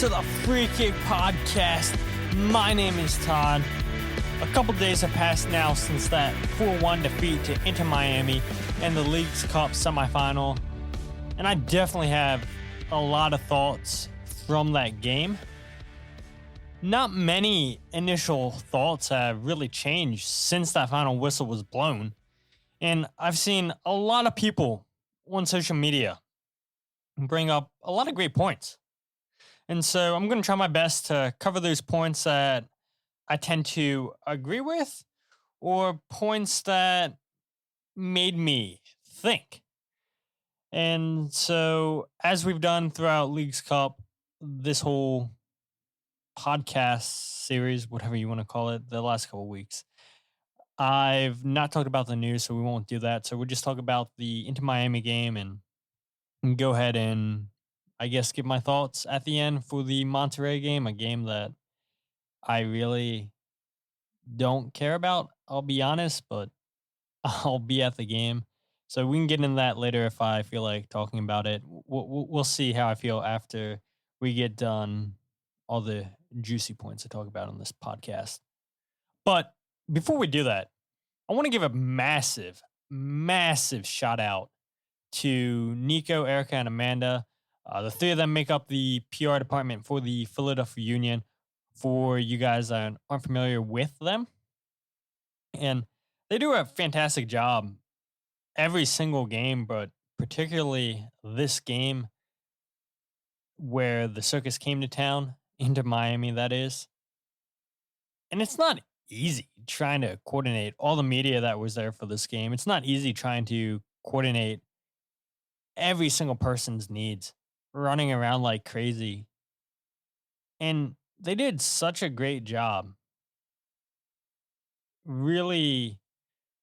to the Free Kick Podcast. My name is Todd. A couple days have passed now since that 4-1 defeat to Inter Miami in the Leagues Cup semifinal. And I definitely have a lot of thoughts from that game. Not many initial thoughts have really changed since that final whistle was blown. And I've seen a lot of people on social media bring up a lot of great points. And so I'm going to try my best to cover those points that I tend to agree with or points that made me think. And so, as we've done throughout Leagues Cup, this whole podcast series, whatever you want to call it, the last couple of weeks, I've not talked about the news, so we won't do that. So we'll just talk about the Inter Miami game and go ahead and, I guess, give my thoughts at the end for the Monterrey game, a game that I really don't care about, I'll be honest, but I'll be at the game. So we can get into that later if I feel like talking about it. We'll see how I feel after we get done all the juicy points to talk about on this podcast. But before we do that, I want to give a massive shout out to Nico, Erica, and Amanda. The three of them make up the PR department for the Philadelphia Union. For you guys that aren't familiar with them, and they do a fantastic job every single game, but particularly this game where the circus came to town, into Miami, that is. And it's not easy trying to coordinate all the media that was there for this game. It's not easy trying to coordinate every single person's needs, running around like crazy. And they did such a great job really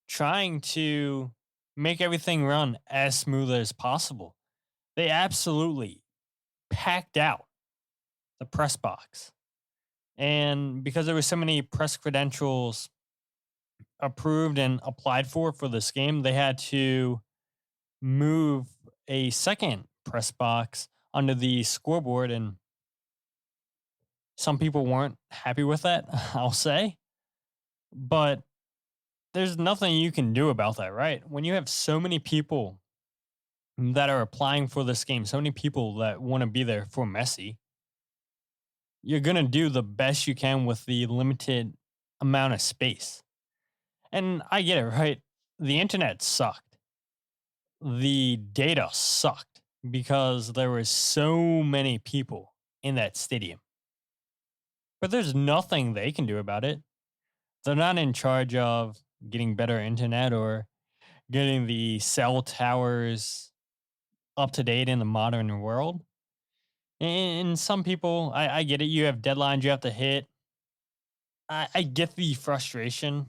trying to make everything run as smooth as possible. They absolutely packed out the press box. And because there were so many press credentials approved and applied for this game, they had to move a second press box under the scoreboard, and some people weren't happy with that, I'll say. But there's nothing you can do about that, right? When you have so many people that are applying for this game, so many people that want to be there for Messi, you're going to do the best you can with the limited amount of space. And I get it, right? The internet sucked. The data sucked because there were so many people in that stadium. But there's nothing they can do about it. They're not in charge of getting better internet or getting the cell towers up to date in the modern world. And some people, I get it. You have deadlines you have to hit. I get the frustration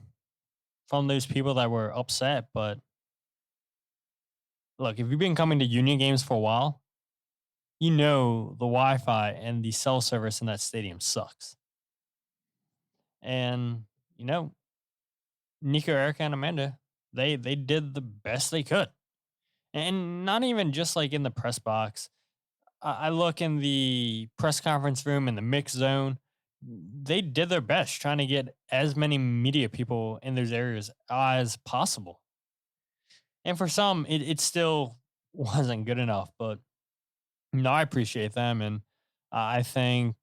from those people that were upset. But look, if you've been coming to Union games for a while, you know the Wi-Fi and the cell service in that stadium sucks. And, you know, Nico, Erica, and Amanda, they did the best they could. And not even just like in the press box. I look in the press conference room in the mix zone. They did their best trying to get as many media people in those areas as possible. And for some, it still wasn't good enough. But, you know, I appreciate them. And I think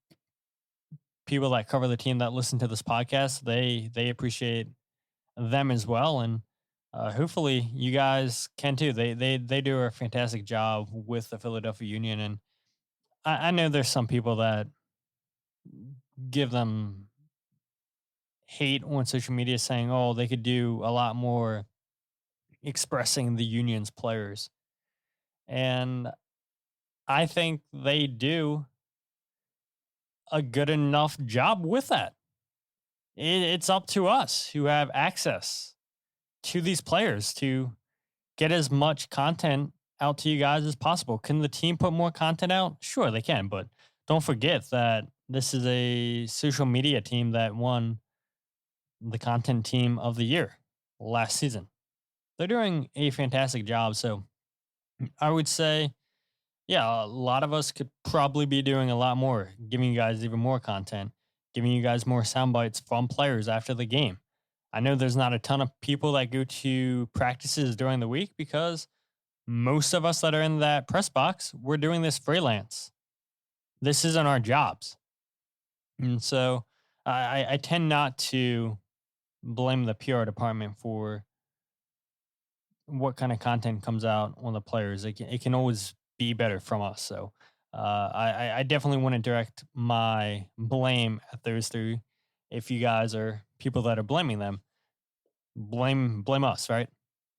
people that cover the team that listen to this podcast, they appreciate them as well, and hopefully you guys can too. They do a fantastic job with the Philadelphia Union, and I know there's some people that give them hate on social media saying, oh, they could do a lot more expressing the Union's players, and I think they do a good enough job with that. It's up to us who have access to these players to get as much content out to you guys as possible. Can the team put more content out? Sure, they can, but don't forget that this is a social media team that won the content team of the year last season. They're doing a fantastic job. So I would say yeah, a lot of us could probably be doing a lot more, giving you guys even more content, giving you guys more sound bites from players after the game. I know there's not a ton of people that go to practices during the week because most of us that are in that press box, we're doing this freelance. This isn't our jobs. And so I tend not to blame the PR department for what kind of content comes out on the players. It can always be better from us. So I definitely want to direct my blame at those three. If you guys are people that are blaming them, blame us, right?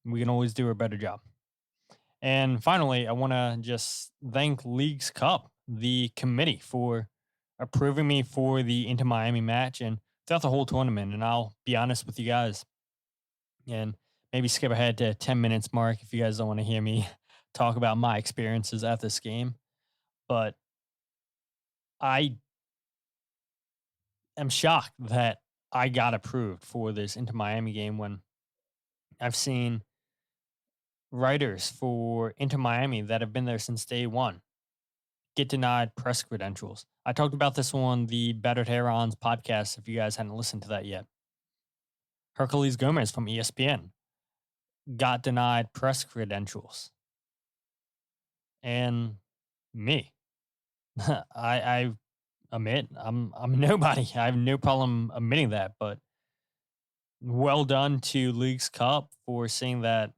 We can always do a better job. And finally, I want to just thank Leagues Cup, the committee, for approving me for the Inter Miami match and throughout the whole tournament. And I'll be honest with you guys, and maybe skip ahead to 10 minutes mark if you guys don't want to hear me talk about my experiences at this game. But I am shocked that I got approved for this Inter Miami game when I've seen writers for Inter Miami that have been there since day one get denied press credentials. I talked about this on the Battered Herons podcast if you guys hadn't listened to that yet. Herculez Gomez from ESPN got denied press credentials. And me. I admit I'm nobody. I have no problem admitting that, but well done to Leagues Cup for seeing that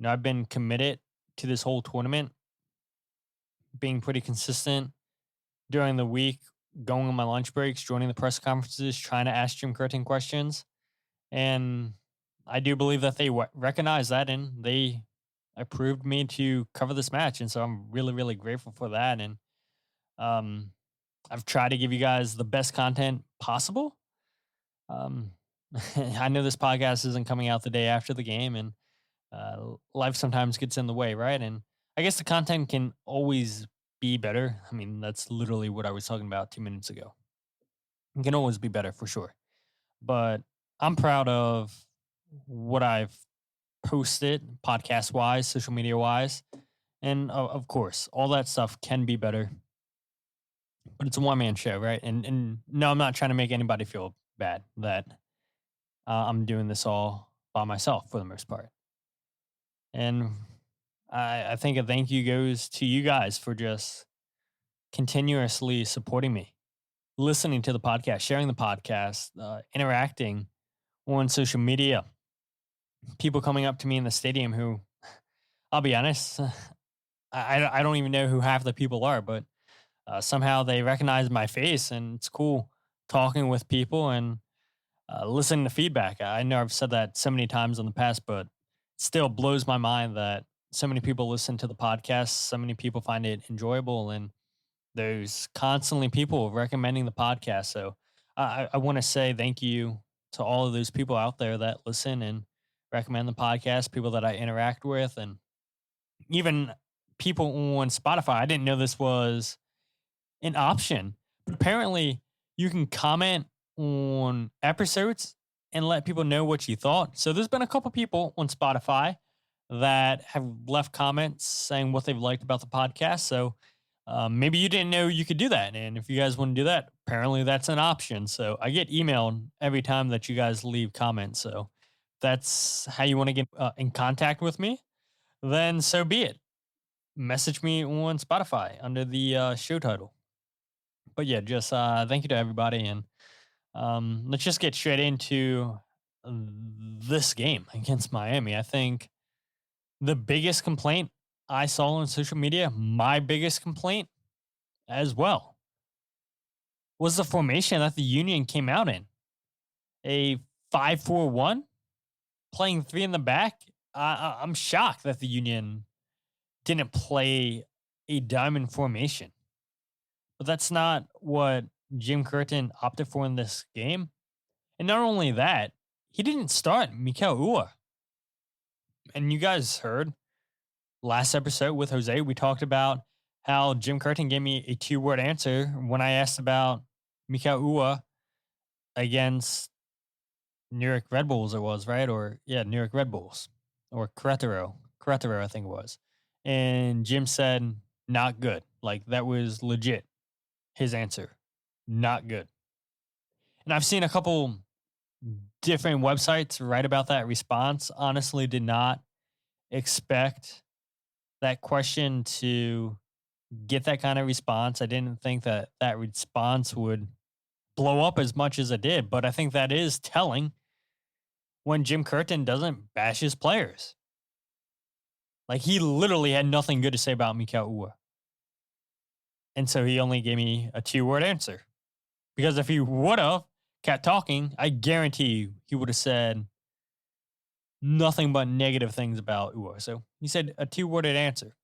I've been committed to this whole tournament, being pretty consistent during the week, going on my lunch breaks, joining the press conferences, trying to ask Jim Curtin questions. And I do believe that they recognize that and they approved me to cover this match. And so I'm really, really grateful for that. And I've tried to give you guys the best content possible. I know this podcast isn't coming out the day after the game, and life sometimes gets in the way, right? And I guess the content can always be better. I mean, that's literally what I was talking about 2 minutes ago. It can always be better for sure. But I'm proud of what I've posted podcast wise, social media wise. And of course, all that stuff can be better. But it's a one man show, right? And no, I'm not trying to make anybody feel bad that I'm doing this all by myself for the most part. And I think a thank you goes to you guys for just continuously supporting me, listening to the podcast, sharing the podcast, interacting on social media. People coming up to me in the stadium who, I'll be honest, I don't even know who half the people are, but somehow they recognize my face, and it's cool talking with people and listening to feedback. I know I've said that so many times in the past, but it still blows my mind that so many people listen to the podcast, so many people find it enjoyable, and there's constantly people recommending the podcast. So I want to say thank you to all of those people out there that listen and recommend the podcast, people that I interact with, and even people on Spotify. I didn't know this was an option, but apparently you can comment on episodes and let people know what you thought. So there's been a couple people on Spotify that have left comments saying what they've liked about the podcast. So maybe you didn't know you could do that. And if you guys want to do that, apparently that's an option. So I get emailed every time that you guys leave comments. So that's how you want to get in contact with me, then so be it. Message me on Spotify under the show title. But yeah, just thank you to everybody. And let's just get straight into this game against Miami. I think the biggest complaint I saw on social media, my biggest complaint as well, was the formation that the Union came out in. A 5-4-1, playing three in the back. I'm shocked that the Union didn't play a diamond formation. But that's not what Jim Curtin opted for in this game. And not only that, he didn't start Mikel Uhre. And you guys heard last episode with Jose, we talked about how Jim Curtin gave me a 2-word answer when I asked about Mikel Uhre against New York Red Bulls, it was, right? Or, yeah, New York Red Bulls. Or Querétaro, I think it was. And Jim said not good. Like, that was legit. His answer, not good. And I've seen a couple different websites write about that response. Honestly, did not expect that question to get that kind of response. I didn't think that that response would blow up as much as it did, but I think that is telling when Jim Curtin doesn't bash his players. Like, he literally had nothing good to say about Mikel Uhre. And so he only gave me a 2-word answer. Because if he would have kept talking, I guarantee you he would have said nothing but negative things about Uhre. So he said a 2-worded answer.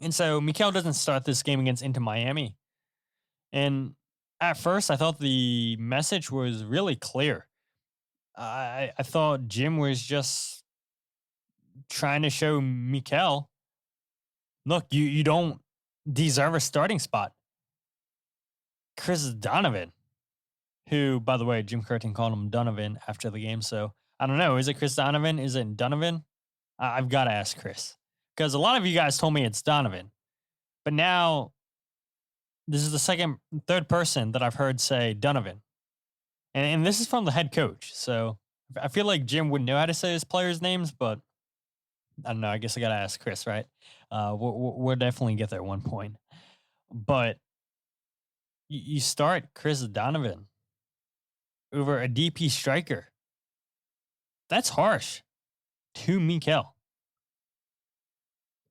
And so Mikel doesn't start this game against Inter Miami. And at first, I thought the message was really clear. I thought Jim was just trying to show Mikel, look, you don't deserve a starting spot. Chris Donovan, who, by the way, Jim Curtin called him Donovan after the game. So I don't know. Is it Chris Donovan? Is it Donovan? I've got to ask Chris. Because a lot of you guys told me it's Donovan. But now, this is the third person that I've heard say Donovan. And this is from the head coach. So I feel like Jim wouldn't know how to say his players' names, but I don't know. I guess I got to ask Chris, right? We'll definitely get there at one point. But you start Chris Donovan over a DP striker. That's harsh to Mikel.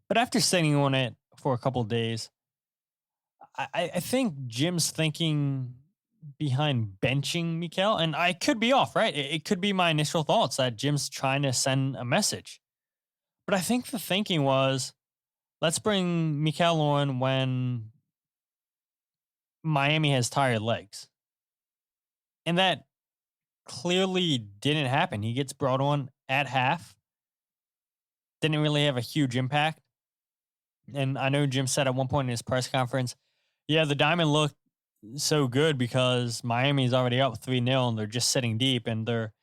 But after sitting on it for a couple of days, I think Jim's thinking behind benching Mikel, and I could be off, right? It could be my initial thoughts that Jim's trying to send a message. But I think the thinking was, let's bring Mikel on when Miami has tired legs. And that clearly didn't happen. He gets brought on at half. Didn't really have a huge impact. And I know Jim said at one point in his press conference, yeah, the Diamond looked so good because Miami's already up 3-0 and they're just sitting deep and they're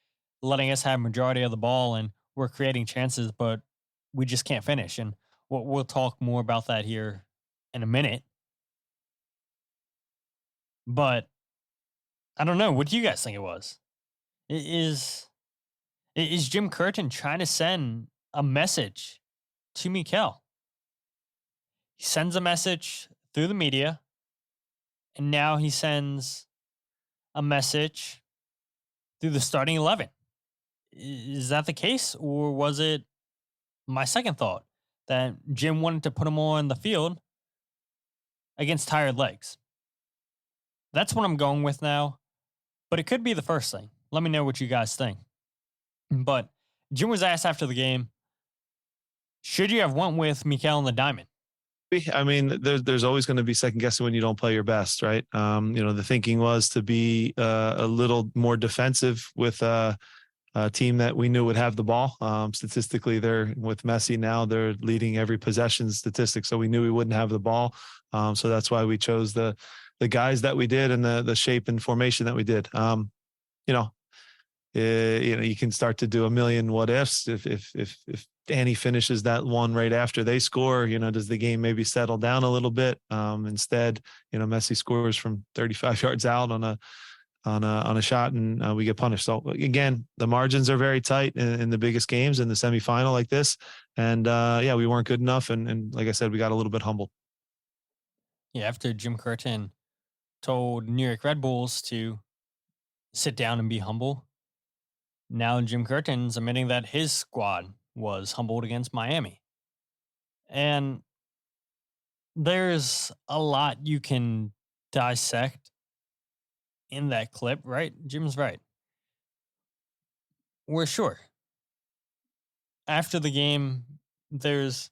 letting us have majority of the ball and we're creating chances, but we just can't finish. And we'll talk more about that here in a minute. But I don't know. What do you guys think it was? Is Jim Curtin trying to send a message to Mikel? He sends a message through the media, and now he sends a message through the starting 11. Is that the case, or was it my second thought that Jim wanted to put him on the field against tired legs? That's what I'm going with now, but it could be the first thing. Let me know what you guys think. But Jim was asked after the game, should you have went with Mikel and the Diamond? I mean, there's always going to be second guessing when you don't play your best, right? The thinking was to be a little more defensive with a team that we knew would have the ball. Statistically, they're with Messi now, they're leading every possession statistic. So we knew we wouldn't have the ball. So that's why we chose the guys that we did and the shape and formation that we did. You can start to do a million what ifs. If Danny finishes that one right after they score, does the game maybe settle down a little bit? Instead, Messi scores from 35 yards out on a shot, and we get punished. So again, the margins are very tight in the biggest games in the semifinal like this, and we weren't good enough. And like I said, we got a little bit humbled. Yeah, after Jim Curtin told New York Red Bulls to sit down and be humble, now Jim Curtin's admitting that his squad was humbled against Miami. And there's a lot you can dissect in that clip, right? Jim's right. We're sure. After the game, there's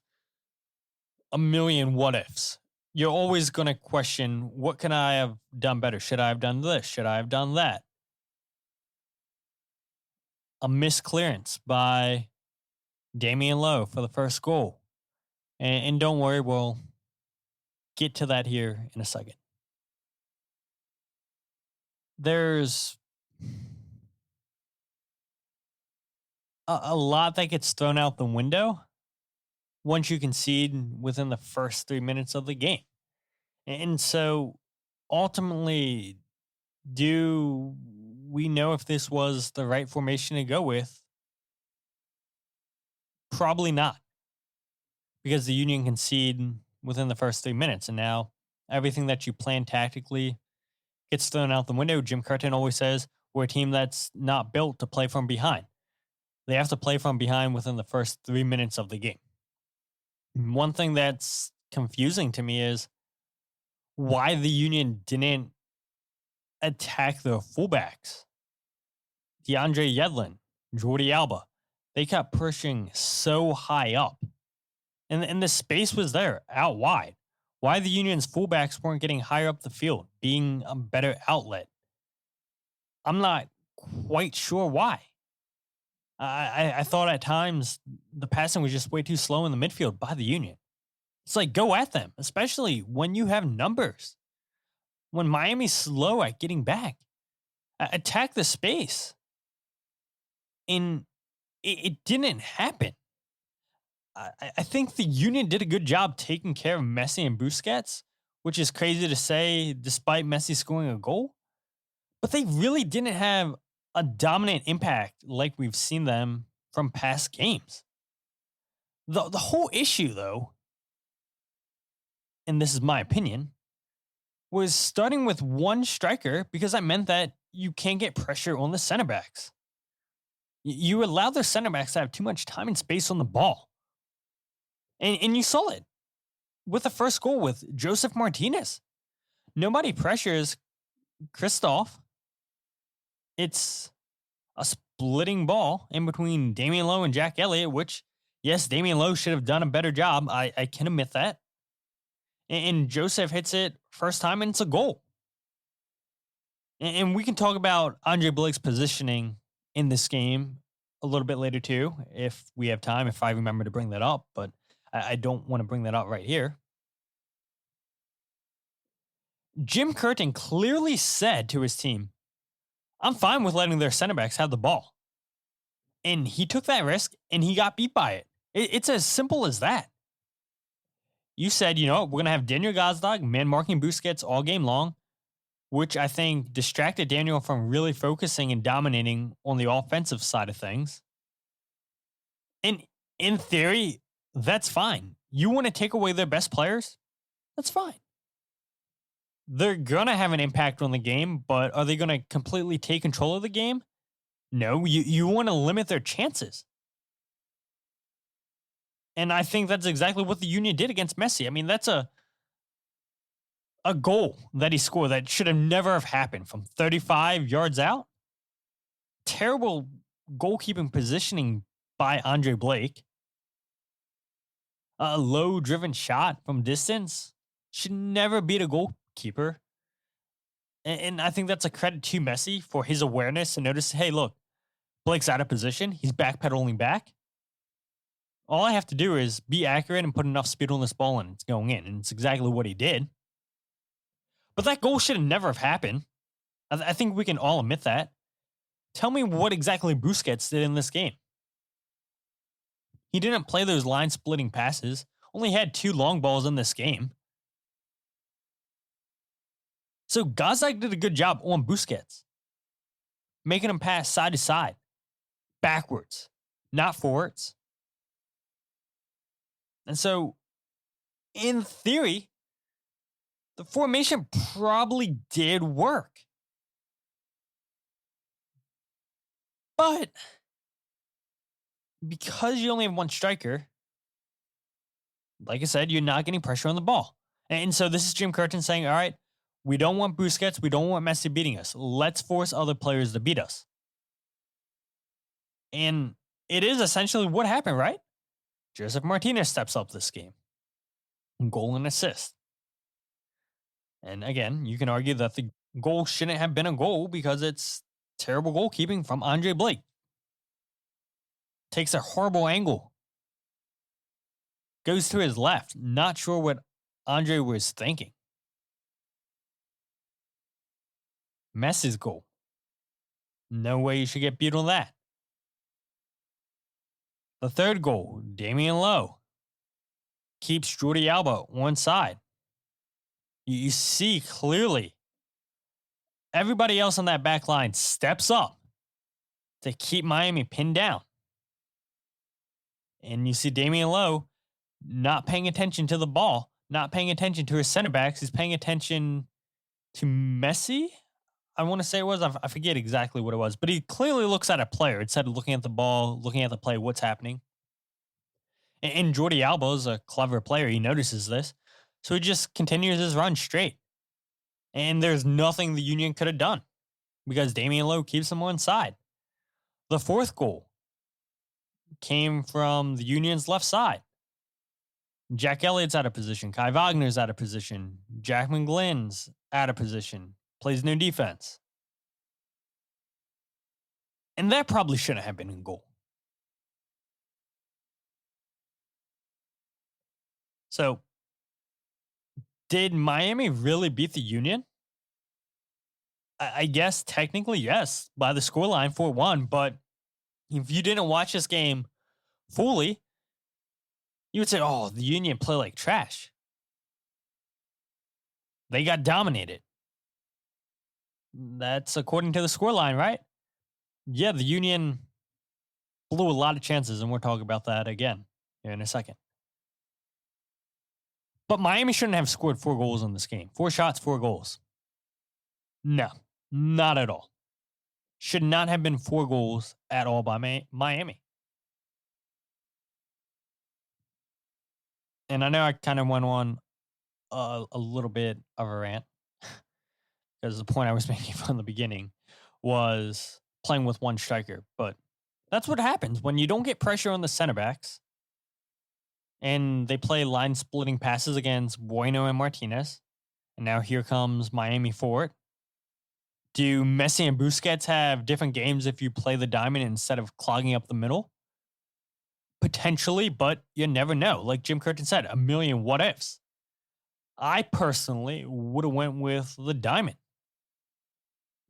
a million what ifs. You're always going to question, what can I have done better? Should I have done this? Should I have done that? A missed clearance by Damian Lowe for the first goal. And don't worry, we'll get to that here in a second. There's a lot that gets thrown out the window once you concede within the first 3 minutes of the game. And so ultimately, do we know if this was the right formation to go with? Probably not, because the Union conceded within the first 3 minutes. And now everything that you plan tactically gets thrown out the window. Jim Curtin always says we're a team that's not built to play from behind. They have to play from behind within the first 3 minutes of the game. One thing that's confusing to me is why the Union didn't attack their fullbacks. DeAndre Yedlin, Jordi Alba, they kept pushing so high up. And the space was there, out wide. Why the Union's fullbacks weren't getting higher up the field, being a better outlet? I'm not quite sure why. I thought at times the passing was just way too slow in the midfield by the Union. It's like, go at them, especially when you have numbers. When Miami's slow at getting back, attack the space. And it didn't happen. I think the Union did a good job taking care of Messi and Busquets, which is crazy to say despite Messi scoring a goal. But they really didn't have a dominant impact like we've seen them from past games. The whole issue, though, and this is my opinion, was starting with one striker because that meant that you can't get pressure on the center backs. You allow the center backs to have too much time and space on the ball. And you saw it with the first goal with Joseph Martinez. Nobody pressures Christoph. It's a splitting ball in between Damian Lowe and Jack Elliott, which, yes, Damian Lowe should have done a better job. I can admit that. And Joseph hits it first time, and it's a goal. And we can talk about Andre Blake's positioning in this game a little bit later, too, if we have time, if I remember to bring that up. But I don't want to bring that up right here. Jim Curtin clearly said to his team, I'm fine with letting their center backs have the ball. And he took that risk, and he got beat by it. It's as simple as that. You said, you know, we're going to have Daniel Gazdag man-marking Busquets all game long, which I think distracted Daniel from really focusing and dominating on the offensive side of things. And in theory, that's fine. You want to take away their best players? That's fine. They're going to have an impact on the game, but are they going to completely take control of the game? No, you want to limit their chances. And I think that's exactly what the Union did against Messi. I mean, that's a goal that he scored that should have never have happened from 35 yards out. Terrible goalkeeping positioning by Andre Blake. A low-driven shot from distance should never beat a goalkeeper. And I think that's a credit to Messi for his awareness and notice, hey, look, Blake's out of position. He's backpedaling back. All I have to do is be accurate and put enough speed on this ball and it's going in. And it's exactly what he did. But that goal should have never have happened. I think we can all admit that. Tell me what exactly Busquets did in this game. He didn't play those line-splitting passes. Only had 2 long balls in this game. So Gazdag did a good job on Busquets. Making him pass side to side. Backwards. Not forwards. And so, in theory, the formation probably did work. But because you only have one striker, like I said, you're not getting pressure on the ball. And so this is Jim Curtin saying, all right, we don't want Busquets, we don't want Messi beating us. Let's force other players to beat us. And it is essentially what happened, right? Joseph Martinez steps up this game. Goal and assist. And again, you can argue that the goal shouldn't have been a goal because it's terrible goalkeeping from Andre Blake. Takes a horrible angle. Goes to his left. Not sure what Andre was thinking. Messi's goal. No way you should get beat on that. The third goal, Damian Lowe. keeps Jordi Alba one side. You see clearly everybody else on that back line steps up to keep Miami pinned down. And you see Damian Lowe not paying attention to the ball, not paying attention to his center backs. He's paying attention to Messi. I want to say it was. I forget exactly what it was. But he clearly looks at a player instead of looking at the ball, looking at the play, what's happening. And Jordi Alba is a clever player. He notices this. So he just continues his run straight. And there's nothing the Union could have done because Damian Lowe keeps him on side. The fourth goal came from the Union's left side. Jack Elliott's out of position. Kai Wagner's out of position. Jack McGlynn's out of position. Plays no defense. And that probably shouldn't have been in goal. So, did Miami really beat the Union? I guess technically, yes, by the scoreline 4-1. But if you didn't watch this game fully, you would say, oh, the Union play like trash. They got dominated. That's according to the scoreline, right? Yeah, the Union blew a lot of chances, and we'll talk about that again here in a second. But Miami shouldn't have scored 4 goals in this game. 4 shots, 4 goals. No, not at all. Should not have been 4 goals at all by Miami. And I know I kind of went on a little bit of a rant because the point I was making from the beginning was playing with one striker. But that's what happens when you don't get pressure on the center backs and they play line splitting passes against Bueno and Martinez. And now here comes Miami for it. Do Messi and Busquets have different games if you play the diamond instead of clogging up the middle? Potentially, but you never know. Like Jim Curtin said, a million what ifs. I personally would have went with the diamond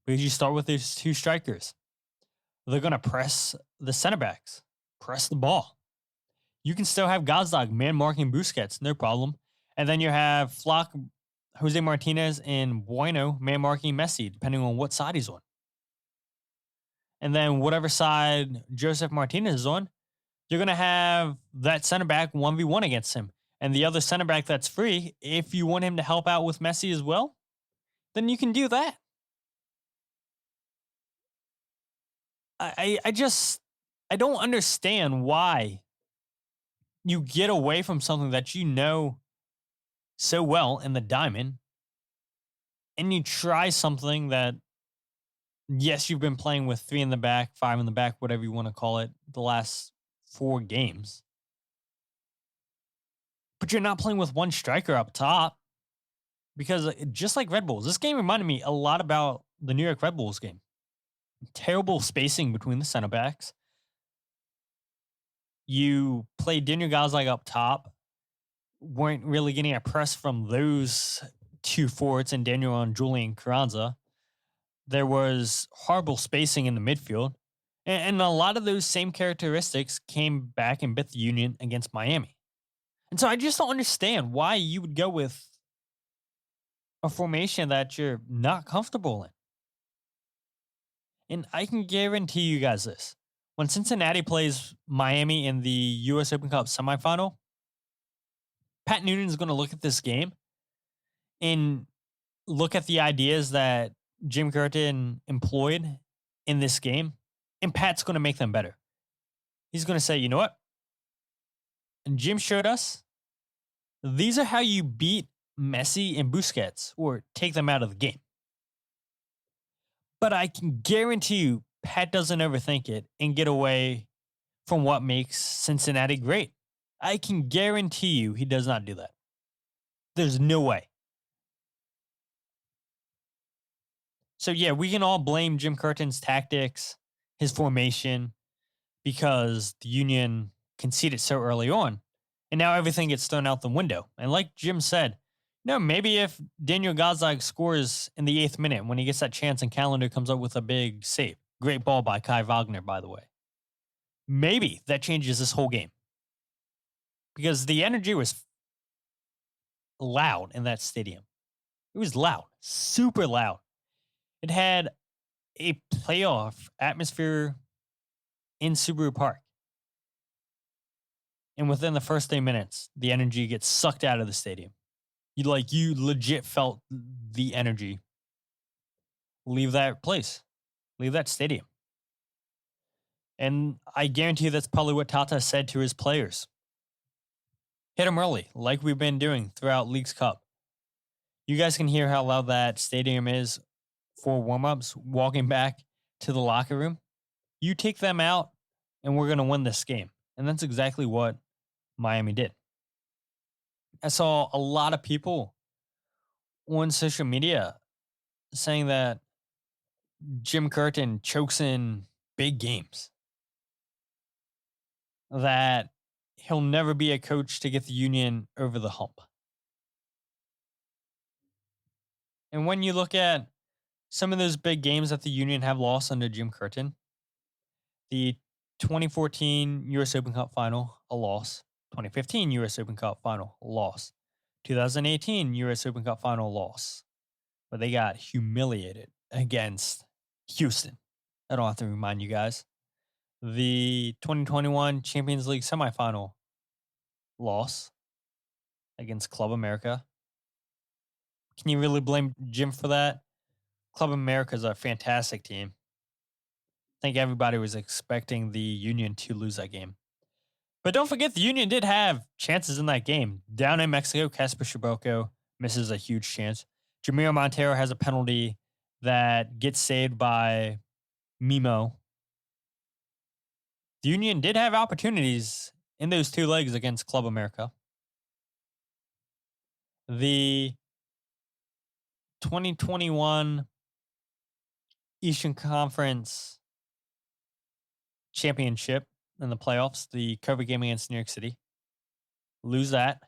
because you start with these 2 strikers. They're going to press the center backs, press the ball. You can still have Gazdag man marking Busquets, no problem. And then you have Flock, Jose Martinez, and Bueno man marking Messi, depending on what side he's on. And then whatever side Joseph Martinez is on, you're going to have that center back 1v1 against him. And the other center back that's free, if you want him to help out with Messi as well, then you can do that. I don't understand why you get away from something that you know so well in the diamond and you try something that, yes, you've been playing with 3 in the back, 5 in the back, whatever you want to call it, the last 4 games. But you're not playing with one striker up top because just like Red Bulls, this game reminded me a lot about the New York Red Bulls game. Terrible spacing between the center backs. You played Daniel Gazdag up top, weren't really getting a press from those 2 forwards and Daniel and Julian Carranza. There was horrible spacing in the midfield. And a lot of those same characteristics came back and bit the Union against Miami. And so I just don't understand why you would go with a formation that you're not comfortable in. And I can guarantee you guys this. When Cincinnati plays Miami in the U.S. Open Cup semifinal, Pat Noonan is going to look at this game and look at the ideas that Jim Curtin employed in this game, and Pat's going to make them better. He's going to say, you know what? And Jim showed us, these are how you beat Messi and Busquets or take them out of the game. But I can guarantee you, Pat doesn't overthink it and get away from what makes Cincinnati great. I can guarantee you he does not do that. There's no way. So yeah, we can all blame Jim Curtin's tactics, his formation, because the Union conceded so early on. And now everything gets thrown out the window. And like Jim said, maybe if Daniel Gazdag scores in the 8th minute when he gets that chance and Callender comes up with a big save. Great ball by Kai Wagner, by the way. Maybe that changes this whole game. Because the energy was loud in that stadium. It was loud, super loud. It had a playoff atmosphere in Subaru Park. And within the first 8 minutes, the energy gets sucked out of the stadium. You legit felt the energy leave that place, leave that stadium. And I guarantee you that's probably what Tata said to his players. Hit them early, like we've been doing throughout Leagues Cup. You guys can hear how loud that stadium is for warm-ups, walking back to the locker room. You take them out, and we're going to win this game. And that's exactly what Miami did. I saw a lot of people on social media saying that Jim Curtin chokes in big games, that he'll never be a coach to get the Union over the hump. And when you look at some of those big games that the Union have lost under Jim Curtin, the 2014 U.S. Open Cup final, a loss. 2015 U.S. Open Cup final, a loss. 2018 U.S. Open Cup final, loss. But they got humiliated against Houston. I don't have to remind you guys. The 2021 Champions League semifinal, loss against Club America. Can you really blame Jim for that? Club America is a fantastic team. I think everybody was expecting the Union to lose that game. But don't forget, the Union did have chances in that game. Down in Mexico, Casper Shaboko misses a huge chance. Jamiro Montero has a penalty that gets saved by Mimo. The Union did have opportunities in those two legs against Club America. The 2021 Eastern Conference Championship in the playoffs, the cover game against New York City. Lose that.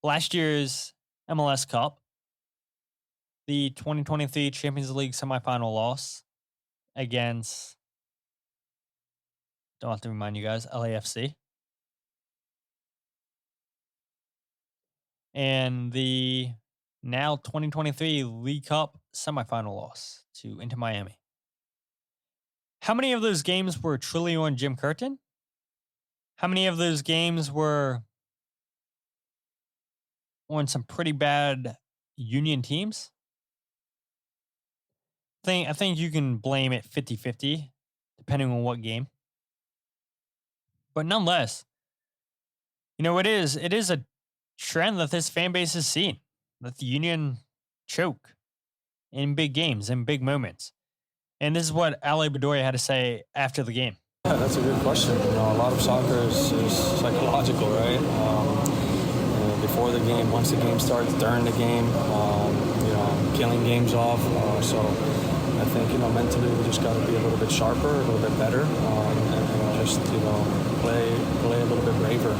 Last year's MLS Cup, the 2023 Champions League semifinal loss against, don't have to remind you guys, LAFC. And the now 2023 League Cup semifinal loss to Inter Miami. How many of those games were truly on Jim Curtin? How many of those games were on some pretty bad Union teams? I think you can blame it 50-50, depending on what game. But nonetheless, it is a trend that this fan base has seen, that the Union choke in big games, in big moments. And this is what Ale Bedoya had to say after the game. Yeah, that's a good question. A lot of soccer is psychological, right? Before the game, once the game starts, during the game, killing games off. So I think, mentally we just got to be a little bit sharper, a little bit better, and just, play a little bit braver.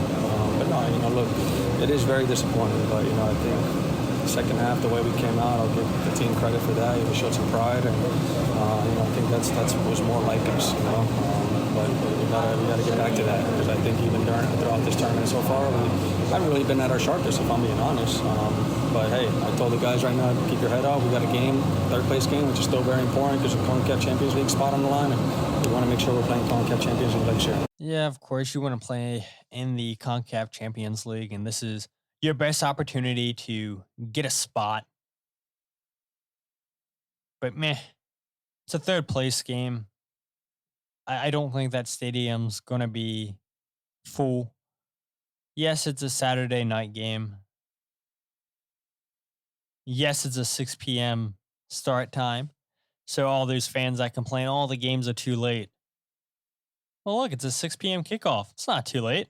But no, look, it is very disappointing, but, I think second half, the way we came out, I'll give the team credit for that. We showed some pride, and I think that's was more like us, But we gotta get back to that, because I think even throughout this tournament so far, we haven't really been at our sharpest, if I'm being honest. But hey, I told the guys right now, keep your head up. We got a game, third place game, which is still very important because the CONCACAF Champions League spot on the line, and we want to make sure we're playing CONCACAF Champions League next year. Yeah, of course you want to play in the CONCACAF Champions League, and this is your best opportunity to get a spot. But it's a third place game. I don't think that stadium's going to be full. Yes, it's a Saturday night game. Yes, it's a 6 p.m. start time. So all those fans that complain, all the games are too late. Well, look, it's a 6 p.m. kickoff. It's not too late.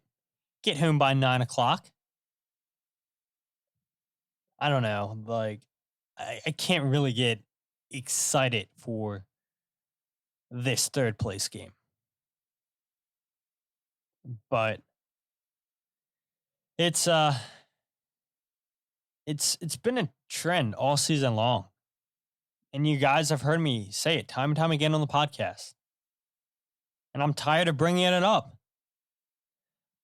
Get home by 9 o'clock. I don't know. I can't really get excited for this third place game. But it's been a trend all season long. And you guys have heard me say it time and time again on the podcast. And I'm tired of bringing it up.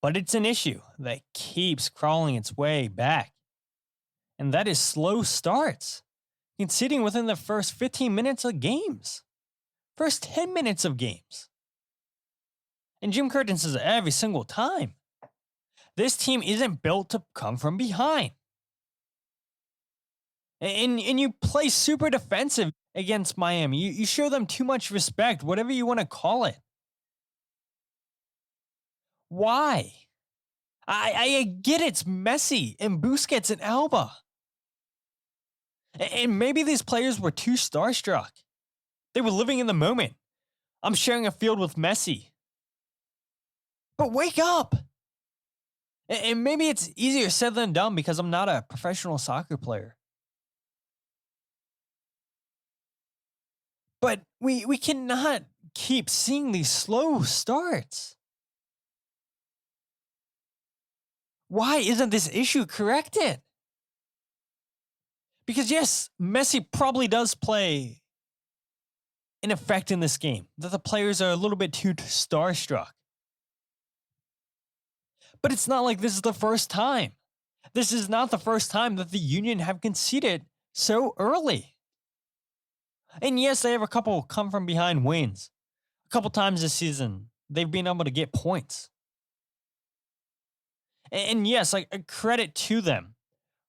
But it's an issue that keeps crawling its way back and that is slow starts, conceding within the first 15 minutes of games, first 10 minutes of games. And Jim Curtin says every single time, this team isn't built to come from behind. And you play super defensive against Miami. You show them too much respect, whatever you want to call it. Why? I get it's Messi and Busquets and Alba. And maybe these players were too starstruck. They were living in the moment. I'm sharing a field with Messi. But wake up! And maybe it's easier said than done because I'm not a professional soccer player. But we cannot keep seeing these slow starts. Why isn't this issue corrected? Because yes, Messi probably does play an effect in this game, that the players are a little bit too starstruck. But it's not like this is the first time. This is not the first time that the Union have conceded so early. And yes, they have a couple come from behind wins. A couple times this season, they've been able to get points. And yes, like a credit to them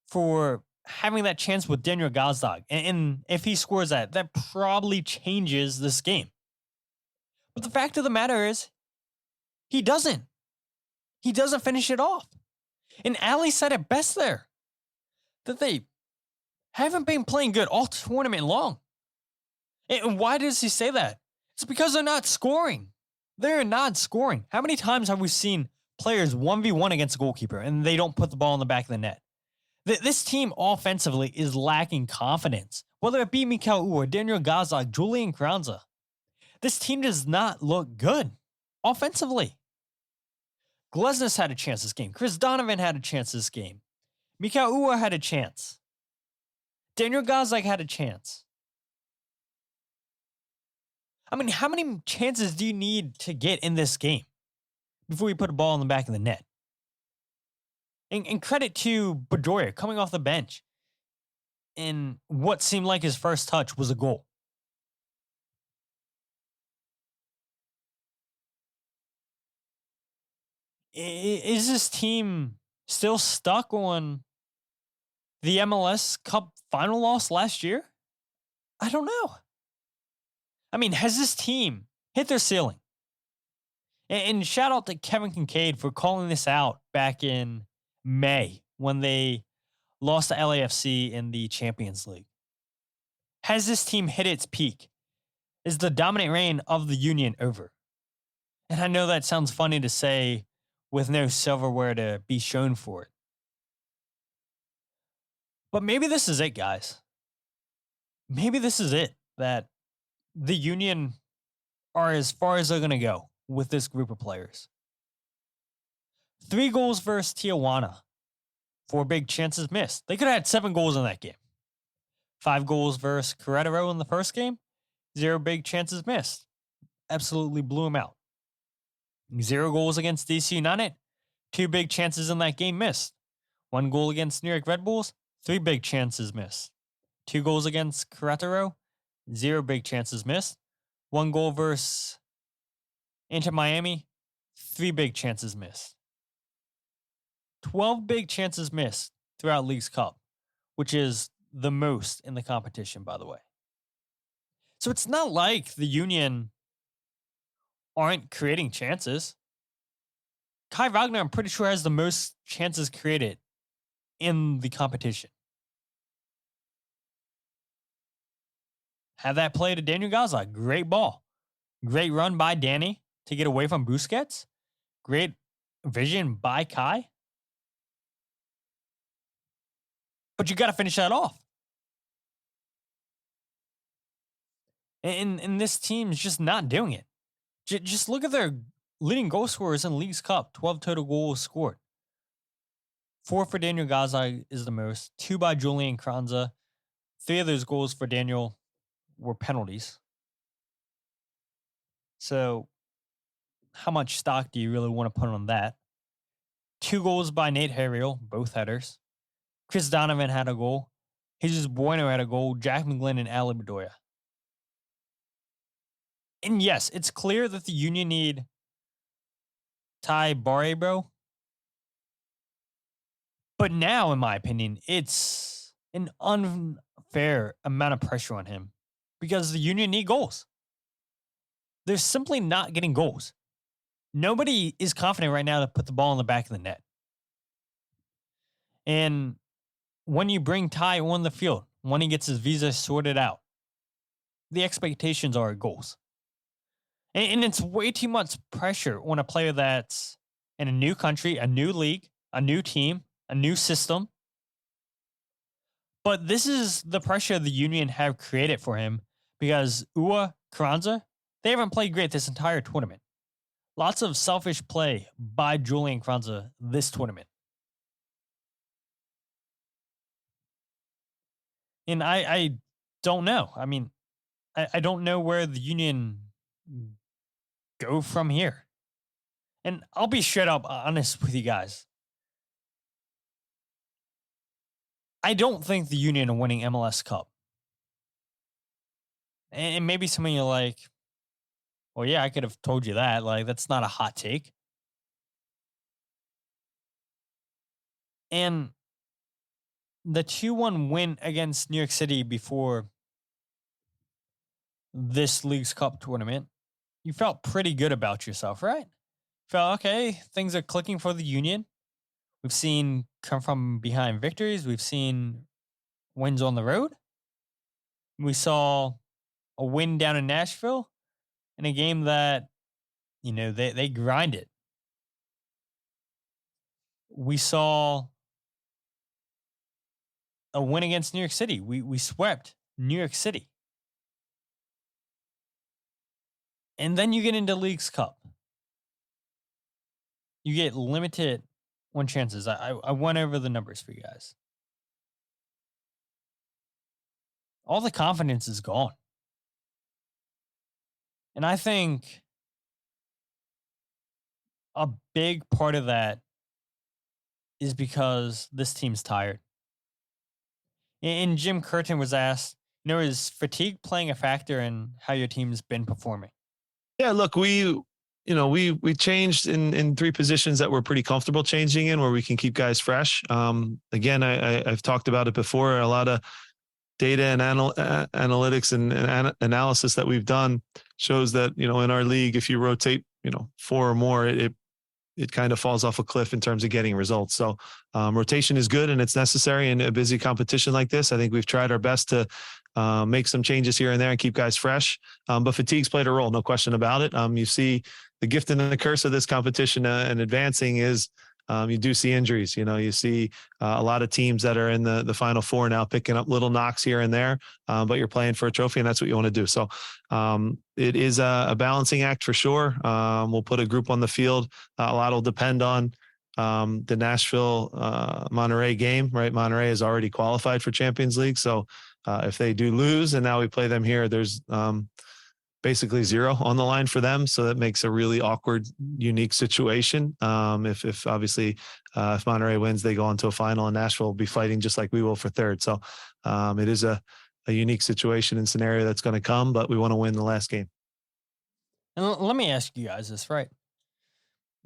for having that chance with Daniel Gazdag. And if he scores that probably changes this game. But the fact of the matter is, he doesn't. He doesn't finish it off. And Ali said it best there, that they haven't been playing good all tournament long. And why does he say that? It's because they're not scoring. They're not scoring. How many times have we seen players 1v1 against a goalkeeper and they don't put the ball in the back of the net? This team offensively is lacking confidence. Whether it be Mikel or Daniel Gazdag, Julian Kranza, this team does not look good offensively. Glesnes had a chance this game. Chris Donovan had a chance this game. Mikel Uhre had a chance. Daniel Gazdag had a chance. I mean, how many chances do you need to get in this game before you put a ball in the back of the net? And credit to Bedoya coming off the bench in what seemed like his first touch was a goal. Is this team still stuck on the MLS Cup final loss last year? I don't know. I mean, has this team hit their ceiling? And shout out to Kevin Kincaid for calling this out back in May when they lost to LAFC in the Champions League. Has this team hit its peak? Is the dominant reign of the Union over? And I know that sounds funny to say with no silverware to be shown for it. But maybe this is it, guys. Maybe this is it, that the Union are as far as they're going to go with this group of players. 3 goals versus Tijuana. 4 big chances missed. They could have had 7 goals in that game. 5 goals versus Querétaro in the first game. 0 big chances missed. Absolutely blew them out. 0 goals against DC United. 2 big chances in that game missed. 1 goal against New York Red Bulls. 3 big chances missed. 2 goals against Querétaro. 0 big chances missed. 1 goal versus Inter Miami. 3 big chances missed. 12 big chances missed throughout Leagues Cup, which is the most in the competition, by the way. So it's not like the Union aren't creating chances. Kai Wagner, I'm pretty sure, has the most chances created in the competition. Have that play to Daniel Gazdag. Great ball. Great run by Danny to get away from Busquets. Great vision by Kai. But you got to finish that off. And this team is just not doing it. Just look at their leading goal scorers in Leagues Cup. 12 total goals scored. 4 for Daniel Gazdag is the most. 2 by Julian Kranza. 3 of those goals for Daniel were penalties. So how much stock do you really want to put on that? 2 goals by Nate Harriel, both headers. Chris Donovan had a goal. Jesus Bueno had a goal. Jack McGlynn and Ali Bedoya. And yes, it's clear that the Union need Ty Barrebro. But now, in my opinion, it's an unfair amount of pressure on him because the Union need goals. They're simply not getting goals. Nobody is confident right now to put the ball in the back of the net. And when you bring Ty on the field, when he gets his visa sorted out, the expectations are goals. And it's way too much pressure on a player that's in a new country, a new league, a new team, a new system. But this is the pressure the Union have created for him because Ua Carranza, they haven't played great this entire tournament. Lots of selfish play by Julian Carranza this tournament. And I don't know. I mean, I don't know where the Union go from here. And I'll be straight up honest with you guys. I don't think the Union are winning MLS Cup. And maybe some of you are like, well, yeah, I could have told you that. Like, that's not a hot take. And the 2-1 win against New York City before this League's Cup tournament, you felt pretty good about yourself, right? Felt, okay, things are clicking for the Union. We've seen come from behind victories. We've seen wins on the road. We saw a win down in Nashville in a game that, you know, they grinded. We saw a win against New York City. We swept New York City. And then you get into League's Cup. You get limited win chances. I went over the numbers for you guys. All the confidence is gone. And I think a big part of that is because this team's tired. And Jim Curtin was asked, you know, is fatigue playing a factor in how your team's been performing? Yeah, look, we changed in three positions that we're pretty comfortable changing in, where we can keep guys fresh. Again, I've talked about it before. A lot of data and analytics and analysis that we've done shows that, you know, in our league, if you rotate, you know, four or more, it kind of falls off a cliff in terms of getting results. So rotation is good and it's necessary in a busy competition like this. I think we've tried our best to make some changes here and there and keep guys fresh. But fatigue's played a role, no question about it. You see the gift and the curse of this competition and advancing is you do see injuries. You know, you see a lot of teams that are in the Final Four now picking up little knocks here and there, but you're playing for a trophy and that's what you want to do. So it is a balancing act for sure. We'll put a group on the field. A lot will depend on the Nashville Monterrey game, right? Monterrey is already qualified for Champions League. So if they do lose and now we play them here, there's basically zero on the line for them. So that makes a really awkward, unique situation. If obviously, if Monterrey wins, they go on to a final and Nashville will be fighting just like we will for third. So it is a unique situation and scenario that's going to come, but we want to win the last game. And let me ask you guys this, right?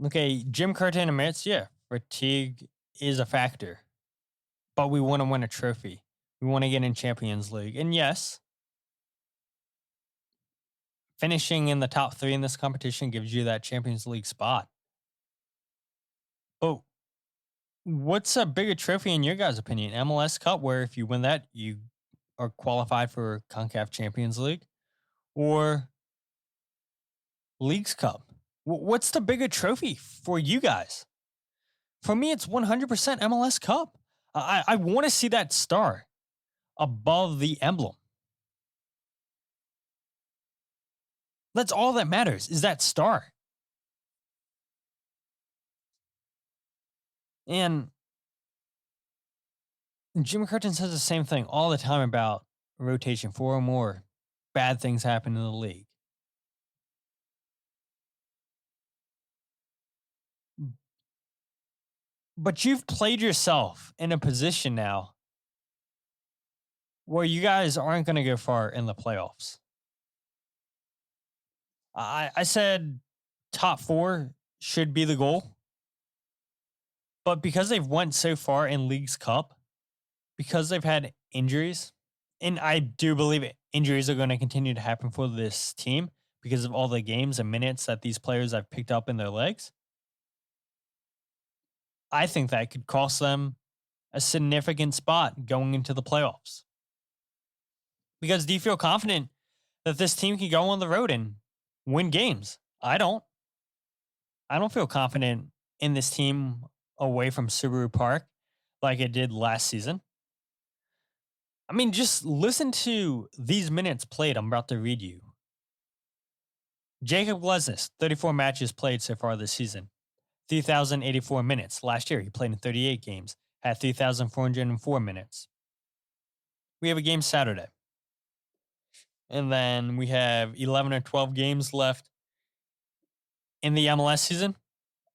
Okay, Jim Curtin admits, yeah, fatigue is a factor, but we want to win a trophy. We want to get in Champions League. And yes, finishing in the top 3 in this competition gives you that Champions League spot. But what's a bigger trophy in your guys' opinion? MLS Cup, where if you win that, you are qualified for CONCACAF Champions League, or Leagues Cup? What's the bigger trophy for you guys? For me, it's 100% MLS Cup. I want to see that star above the emblem. That's all that matters, is that star. And Jim Curtin says the same thing all the time about rotation. 4 or more bad things happen in the league. But you've played yourself in a position now where you guys aren't going to go far in the playoffs. I said top 4 should be the goal. But because they've went so far in Leagues Cup, because they've had injuries, and I do believe injuries are going to continue to happen for this team because of all the games and minutes that these players have picked up in their legs, I think that could cost them a significant spot going into the playoffs. Because do you feel confident that this team can go on the road and win games? I don't. I don't feel confident in this team away from Subaru Park like it did last season. I mean, just listen to these minutes played I'm about to read you. Jacob Glesnes, 34 matches played so far this season. 3,084 minutes. Last year, he played in 38 games, had 3,404 minutes. We have a game Saturday. And then we have 11 or 12 games left in the MLS season.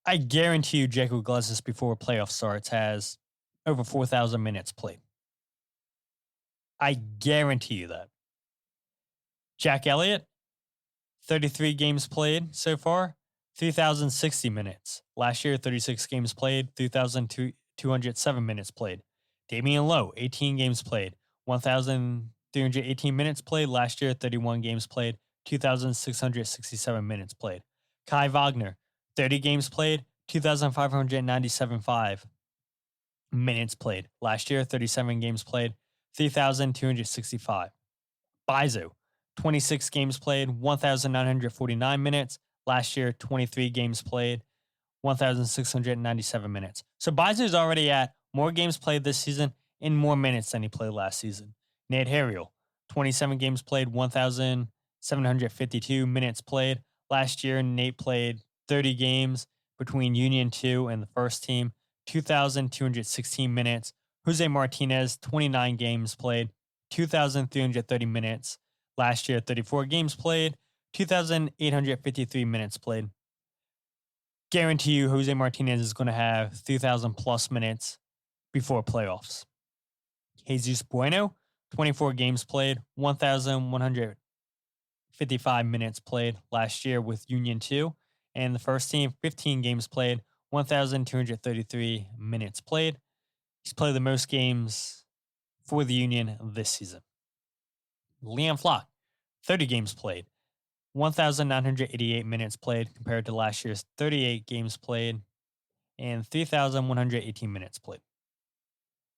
I guarantee you Jacob Glesnes before playoff starts has over 4,000 minutes played. I guarantee you that. Jack Elliott, 33 games played so far, 3,060 minutes. Last year, 36 games played, 3,207 minutes played. Damian Lowe, 18 games played, 1,318 minutes played. Last year, 31 games played, 2,667 minutes played. Kai Wagner, 30 games played, 2,597.5 minutes played. Last year, 37 games played, 3,265. Bizo, 26 games played, 1,949 minutes. Last year, 23 games played, 1,697 minutes. So Bizo is already at more games played this season and more minutes than he played last season. Nate Harriel, 27 games played, 1,752 minutes played. Last year, Nate played 30 games between Union 2 and the first team, 2,216 minutes. Jose Martinez, 29 games played, 2,330 minutes. Last year, 34 games played, 2,853 minutes played. Guarantee you Jose Martinez is going to have 3,000 plus minutes before playoffs. Jesus Bueno, 24 games played, 1,155 minutes played last year with Union 2. And the first team, 15 games played, 1,233 minutes played. He's played the most games for the Union this season. Liam Flock, 30 games played, 1,988 minutes played compared to last year's 38 games played and 3,118 minutes played.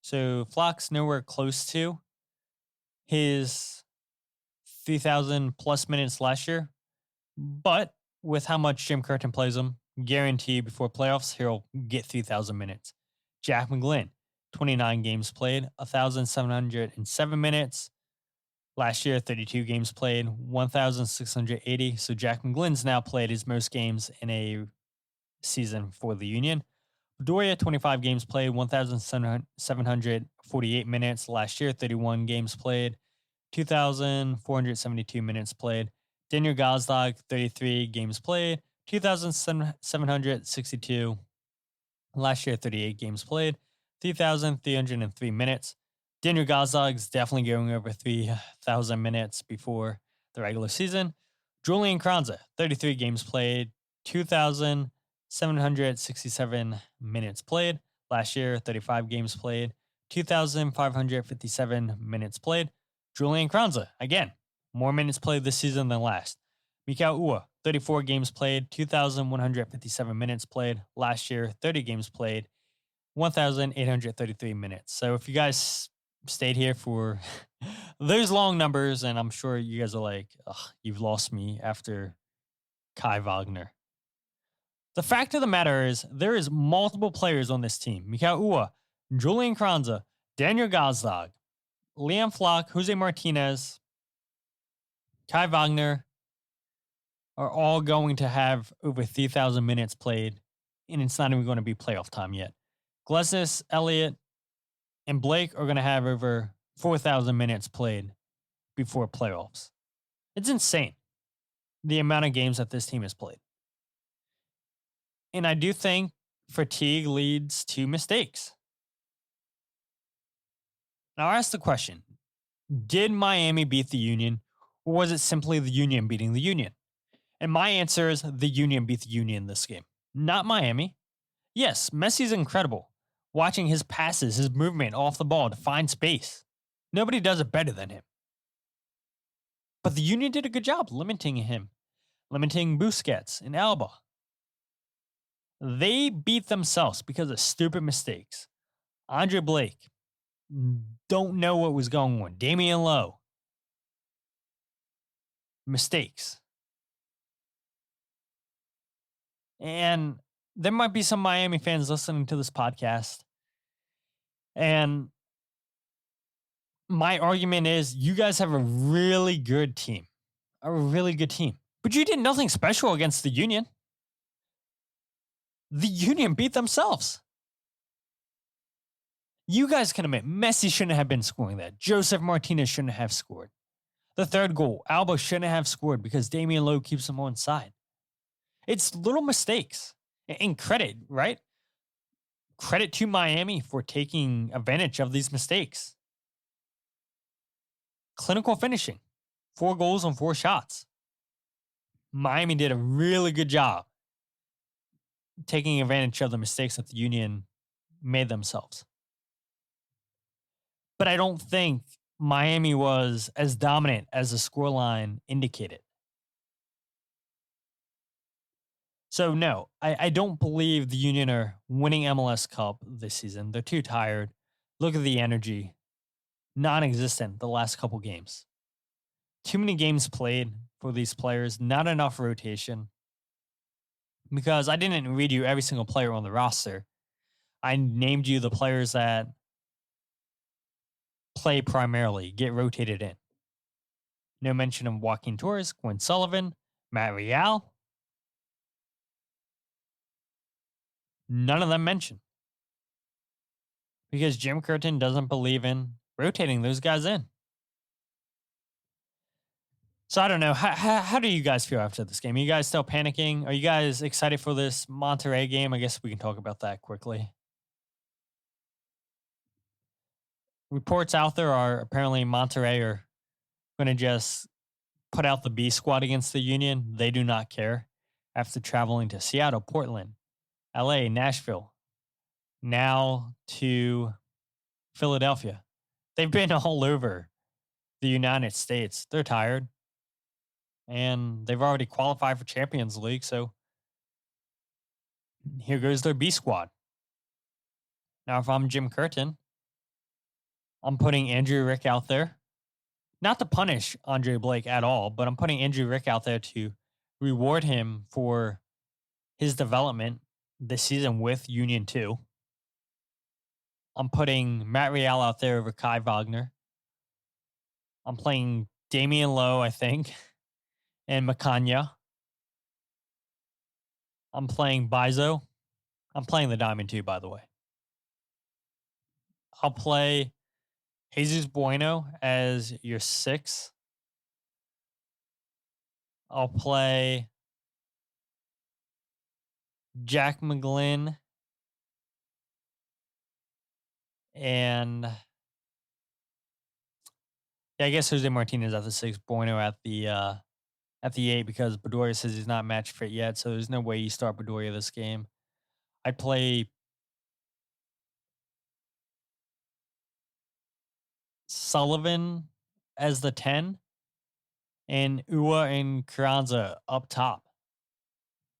So Flock's nowhere close to his 3,000 plus minutes last year, but with how much Jim Curtin plays him, guarantee before playoffs, he'll get 3,000 minutes. Jack McGlynn, 29 games played, 1,707 minutes. Last year, 32 games played, 1,680. So Jack McGlynn's now played his most games in a season for the Union. Bedoya, 25 games played, 1,748 minutes. Last year, 31 games played, 2,472 minutes played. Daniel Gazdag, 33 games played, 2,762. Last year, 38 games played, 3,303 minutes. Daniel Gazdag is definitely going over 3,000 minutes before the regular season. Julian Kranza, 33 games played, 2,767 minutes played. Last year, 35 games played, 2,557 minutes played. Julian Kranza, again, more minutes played this season than last. Mikal Ua, 34 games played, 2,157 minutes played. Last year, 30 games played, 1,833 minutes. So if you guys stayed here for those long numbers, and I'm sure you guys are like, you've lost me after Kai Wagner. The fact of the matter is there is multiple players on this team. Mikal Ua, Julian Kranza, Daniel Gazdag, Liam Flock, Jose Martinez, Kai Wagner are all going to have over 3,000 minutes played, and it's not even going to be playoff time yet. Glesnes, Elliott, and Blake are going to have over 4,000 minutes played before playoffs. It's insane, the amount of games that this team has played. And I do think fatigue leads to mistakes. Now, I ask the question, did Miami beat the Union, or was it simply the Union beating the Union? And my answer is the Union beat the Union this game, not Miami. Yes, Messi's incredible. Watching his passes, his movement off the ball to find space. Nobody does it better than him. But the Union did a good job limiting him, limiting Busquets and Alba. They beat themselves because of stupid mistakes. Andre Blake, don't know what was going on. Damian Lowe, mistakes. And there might be some Miami fans listening to this podcast. And my argument is you guys have a really good team. A really good team. But you did nothing special against the Union. The Union beat themselves. You guys can admit Messi shouldn't have been scoring that. Joseph Martinez shouldn't have scored. The third goal, Alba shouldn't have scored because Damian Lowe keeps him on side. It's little mistakes. And credit, right? Credit to Miami for taking advantage of these mistakes. Clinical finishing. 4 goals on 4 shots. Miami did a really good job taking advantage of the mistakes that the Union made themselves. But I don't think Miami was as dominant as the scoreline indicated. So no, I don't believe the Union are winning MLS Cup this season. They're too tired. Look at the energy. Non-existent the last couple games. Too many games played for these players. Not enough rotation. Because I didn't read you every single player on the roster. I named you the players that play primarily, get rotated in. No mention of Joaquin Torres, Quinn Sullivan, Matt Real. None of them mentioned. Because Jim Curtin doesn't believe in rotating those guys in. So I don't know. How do you guys feel after this game? Are you guys still panicking? Are you guys excited for this Monterrey game? I guess we can talk about that quickly. Reports out there are apparently Monterrey are going to just put out the B squad against the Union. They do not care. After traveling to Seattle, Portland, LA, Nashville, now to Philadelphia. They've been all over the United States. They're tired. And they've already qualified for Champions League, so here goes their B squad. Now, if I'm Jim Curtin, I'm putting Andrew Rick out there. Not to punish Andre Blake at all, but I'm putting Andrew Rick out there to reward him for his development this season with Union 2. I'm putting Matt Real out there over Kai Wagner. I'm playing Damian Lowe, I think, and Macania. I'm playing Bizo. I'm playing the Diamond too, by the way. I'll play Jesus Bueno as your 6. I'll play Jack McGlynn and I guess Jose Martinez at the 6, Bueno at the 8 because Bedoya says he's not match fit yet, so there's no way you start Bedoya this game. I'd play Sullivan as the 10 and Ua and Carranza up top.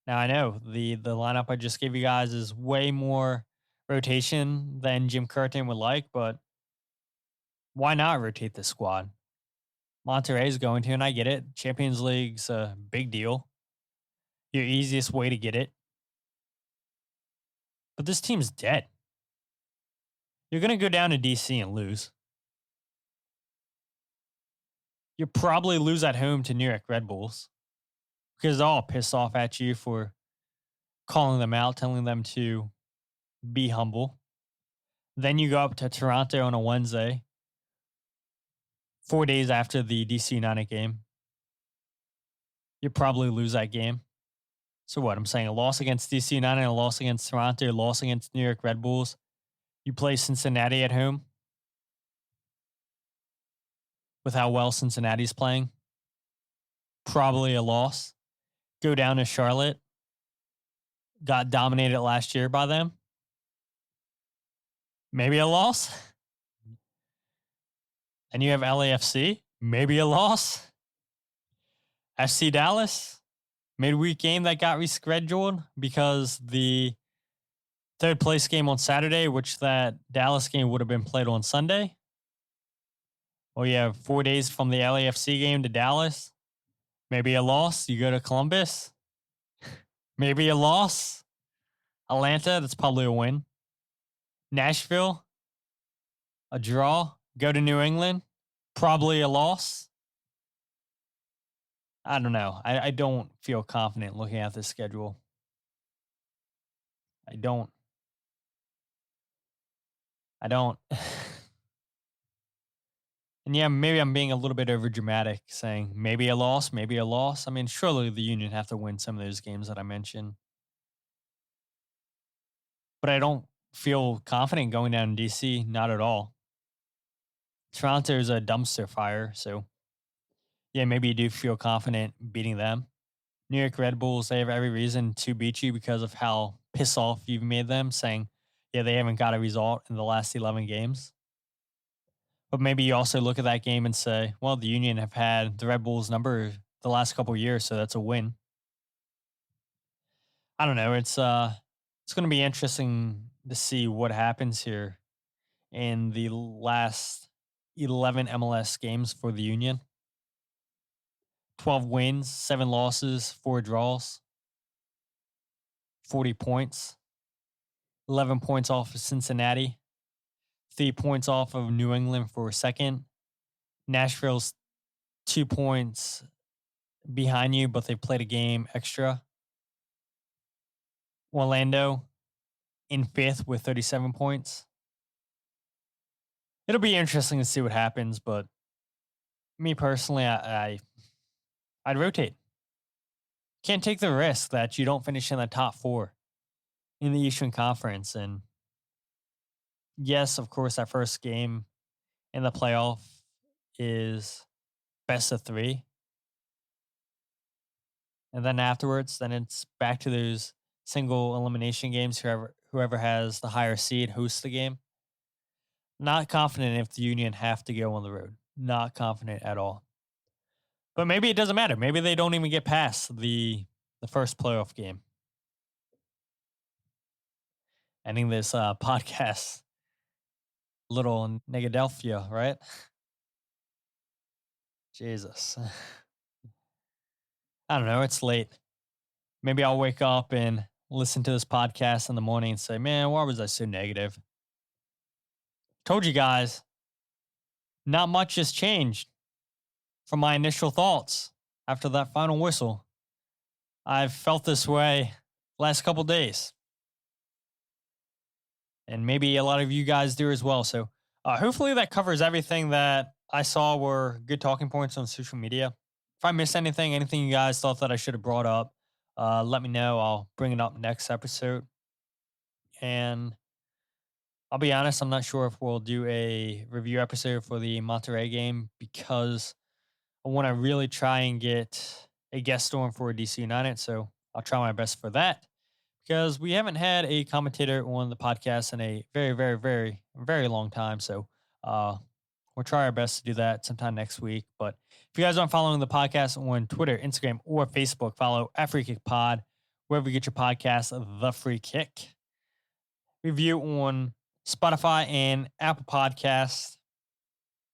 Now, I know the lineup I just gave you guys is way more rotation than Jim Curtin would like, but why not rotate the squad? Monterrey's going to, and I get it. Champions League's a big deal. Your easiest way to get it. But this team's dead. You're going to go down to DC and lose. You'll probably lose at home to New York Red Bulls because they're all pissed off at you for calling them out, telling them to be humble. Then you go up to Toronto on a Wednesday, 4 days after the DC United game. You'll probably lose that game. So what? I'm saying a loss against DC United, a loss against Toronto, a loss against New York Red Bulls. You play Cincinnati at home with how well Cincinnati's playing. Probably a loss. Go down to Charlotte. Got dominated last year by them. Maybe a loss. And you have LAFC. Maybe a loss. FC Dallas. Midweek game that got rescheduled because the third place game on Saturday, which that Dallas game would have been played on Sunday. Well, you have 4 days from the LAFC game to Dallas. Maybe a loss. You go to Columbus. Maybe a loss. Atlanta, that's probably a win. Nashville, a draw. Go to New England, probably a loss. I don't know. I don't feel confident looking at this schedule. I don't. And yeah, maybe I'm being a little bit over dramatic saying maybe a loss, maybe a loss. I mean, surely the Union have to win some of those games that I mentioned. But I don't feel confident going down to DC, not at all. Toronto is a dumpster fire, so yeah, maybe you do feel confident beating them. New York Red Bulls, they have every reason to beat you because of how pissed off you've made them, saying, yeah, they haven't got a result in the last 11 games. But maybe you also look at that game and say, well, the Union have had the Red Bulls number the last couple of years, so that's a win. I don't know. It's going to be interesting to see what happens here in the last 11 MLS games for the Union. 12 wins, 7 losses, 4 draws, 40 points, 11 points off of Cincinnati, 3 points off of New England for second. Nashville's 2 points behind you, but they played a game extra. Orlando in 5th with 37 points. It'll be interesting to see what happens, but me personally, I'd rotate. Can't take the risk that you don't finish in the top 4 in the Eastern Conference. And yes, of course, that first game in the playoff is best of 3. And then afterwards, then it's back to those single elimination games. Whoever has the higher seed hosts the game. Not confident if the Union have to go on the road. Not confident at all. But maybe it doesn't matter. Maybe they don't even get past the first playoff game. Ending this podcast, little Negadelphia, right? Jesus. I don't know. It's late. Maybe I'll wake up and listen to this podcast in the morning and say, man, why was I so negative? Told you guys, not much has changed from my initial thoughts after that final whistle. I've felt this way last couple days. And maybe a lot of you guys do as well. So hopefully that covers everything that I saw were good talking points on social media. If I missed anything you guys thought that I should have brought up, let me know. I'll bring it up next episode. And I'll be honest, I'm not sure if we'll do a review episode for the Monterrey game because I want to really try and get a guest on for DC United. So I'll try my best for that because we haven't had a commentator on the podcast in a very, very, very, very long time. So we'll try our best to do that sometime next week. But if you guys aren't following the podcast on Twitter, Instagram, or Facebook, follow @FreeKickPod, wherever you get your podcast, The Free Kick. Review on Spotify and Apple Podcasts.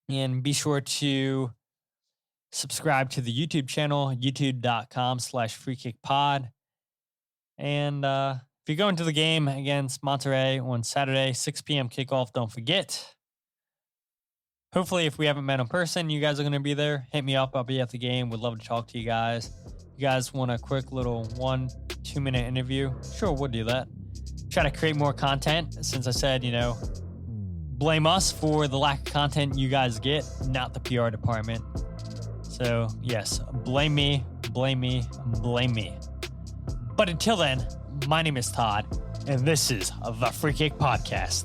And be sure to subscribe to the YouTube channel, youtube.com/freekickpod. And if you're going to the game against Monterrey on Saturday, 6 p.m. kickoff, don't forget. Hopefully, if we haven't met in person, you guys are going to be there. Hit me up. I'll be at the game. Would love to talk to you guys. You guys want a quick little 1-2 minute interview? Sure, we'll do that. Try to create more content. Since I said, blame us for the lack of content you guys get, not the PR department. So, yes, blame me, blame me, blame me. But until then, my name is Todd, and this is the Free Kick Podcast.